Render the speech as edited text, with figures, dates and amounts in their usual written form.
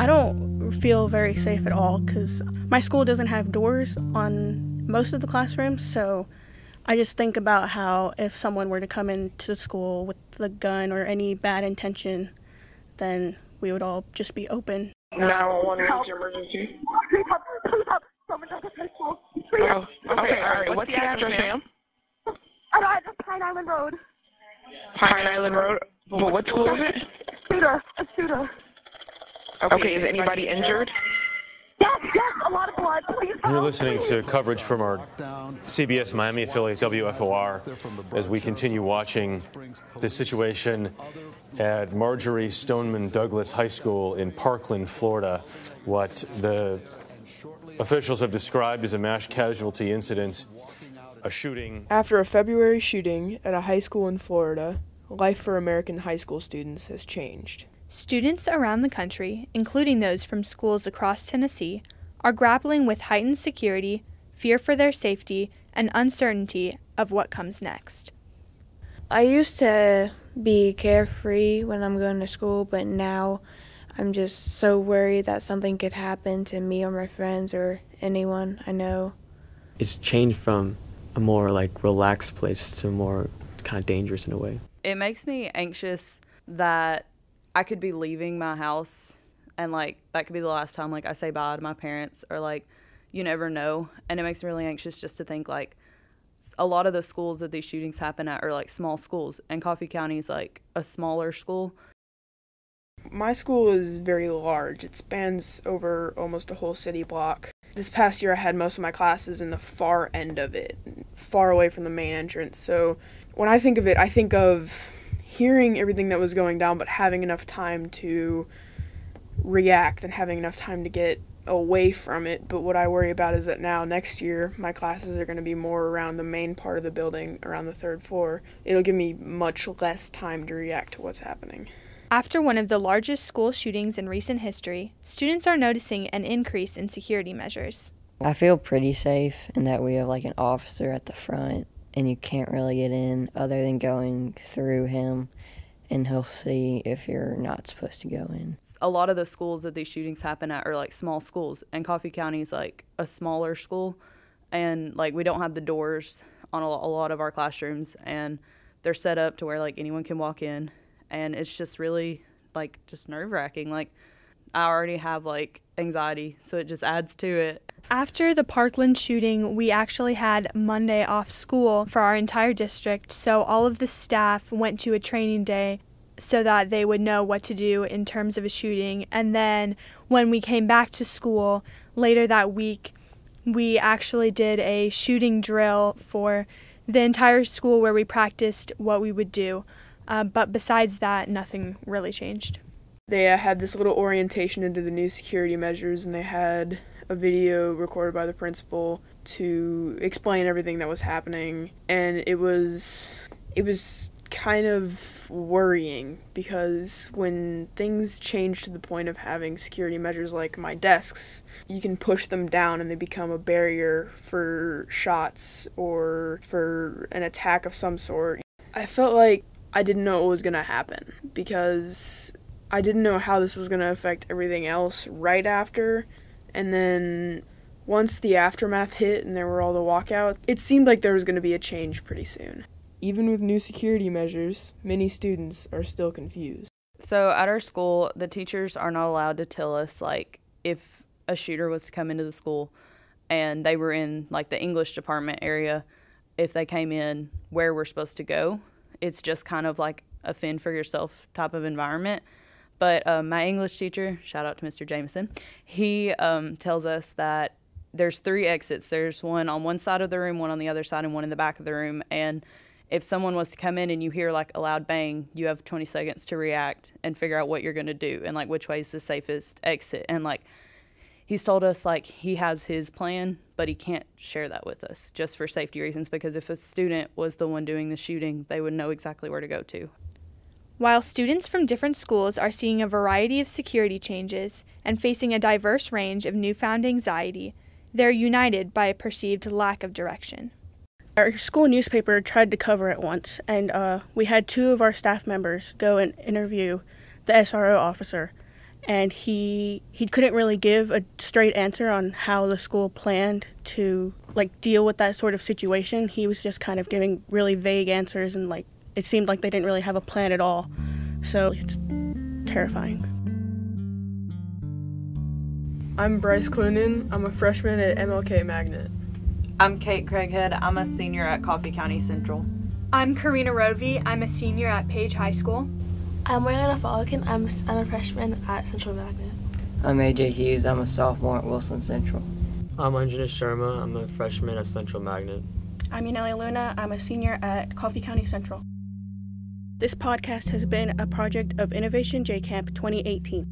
I don't feel very safe at all because my school doesn't have doors on most of the classrooms, so I just think about how if someone were to come into school with a gun or any bad intention, then we would all just be open. 911, what's your emergency? Please help, please help. Someone just at my school. Please. Oh, okay, all right. What's the address, ma'am? I just Pine Island Road. Pine Island Road. Well, what school is it? Shooter. Okay, is anybody injured? Yes, a lot of blood. Please help. You're listening to coverage from our CBS Miami affiliate WFOR as we continue watching this situation at Marjorie Stoneman Douglas High School in Parkland, Florida, what the officials have described as a mass casualty incident, a shooting. After a February shooting at a high school in Florida, life for American high school students has changed. Students around the country, including those from schools across Tennessee, are grappling with heightened security, fear for their safety, and uncertainty of what comes next. I used to be carefree when I'm going to school, but now I'm just so worried that something could happen to me or my friends or anyone I know. It's changed from a more like relaxed place to more kind of dangerous in a way. It makes me anxious that I could be leaving my house and like that could be the last time like I say bye to my parents, or like you never know. And it makes me really anxious just to think like a lot of the schools that these shootings happen at are like small schools, and Coffee County is like a smaller school. My school is very large. It spans over almost a whole city block. This past year I had most of my classes in the far end of it, far away from the main entrance. So when I think of it, I think of hearing everything that was going down, but having enough time to react and having enough time to get away from it. But what I worry about is that now next year my classes are going to be more around the main part of the building, around the third floor. It'll give me much less time to react to what's happening. After one of the largest school shootings in recent history, students are noticing an increase in security measures. I feel pretty safe in that we have like an officer at the front and you can't really get in other than going through him, and he'll see if you're not supposed to go in. A lot of the schools that these shootings happen at are like small schools, and Coffee County is like a smaller school, and like we don't have the doors on a lot of our classrooms, and they're set up to where like anyone can walk in, and it's just really like just nerve-wracking. Like I already have like anxiety, so it just adds to it. After the Parkland shooting, we actually had Monday off school for our entire district, so all of the staff went to a training day so that they would know what to do in terms of a shooting. And then when we came back to school later that week, we actually did a shooting drill for the entire school where we practiced what we would do. But besides that, nothing really changed. They had this little orientation into the new security measures, and they had a video recorded by the principal to explain everything that was happening. And it was kind of worrying because when things change to the point of having security measures like my desks, you can push them down and they become a barrier for shots or for an attack of some sort. I felt like I didn't know what was going to happen because I didn't know how this was going to affect everything else right after. And then once the aftermath hit and there were all the walkouts, it seemed like there was going to be a change pretty soon. Even with new security measures, many students are still confused. So at our school, the teachers are not allowed to tell us like if a shooter was to come into the school and they were in like the English department area, if they came in, where we're supposed to go. It's just kind of like a fend for yourself type of environment. But my English teacher, shout out to Mr. Jameson, he tells us that there's 3 exits. There's one on one side of the room, one on the other side, and one in the back of the room. And if someone was to come in and you hear like a loud bang, you have 20 seconds to react and figure out what you're going to do and like which way is the safest exit. And like he's told us like he has his plan, but he can't share that with us just for safety reasons, because if a student was the one doing the shooting, they would know exactly where to go to. While students from different schools are seeing a variety of security changes and facing a diverse range of newfound anxiety, they're united by a perceived lack of direction. Our school newspaper tried to cover it once, and we had 2 of our staff members go and interview the SRO officer. and he couldn't really give a straight answer on how the school planned to deal with that sort of situation. He was just kind of giving really vague answers, and it seemed like they didn't really have a plan at all. So it's terrifying. I'm Bryce Cloonan. I'm a freshman at MLK Magnet. I'm Kate Craighead. I'm a senior at Coffee County Central. I'm Karina Rovey. I'm a senior at Page High School. I'm Mariana Falcon. I'm a freshman at Central Magnet. I'm AJ Hughes. I'm a sophomore at Wilson Central. I'm Anjana Sharma. I'm a freshman at Central Magnet. I'm Yaneli Luna. I'm a senior at Coffee County Central. This podcast has been a project of Innovation J Camp 2018.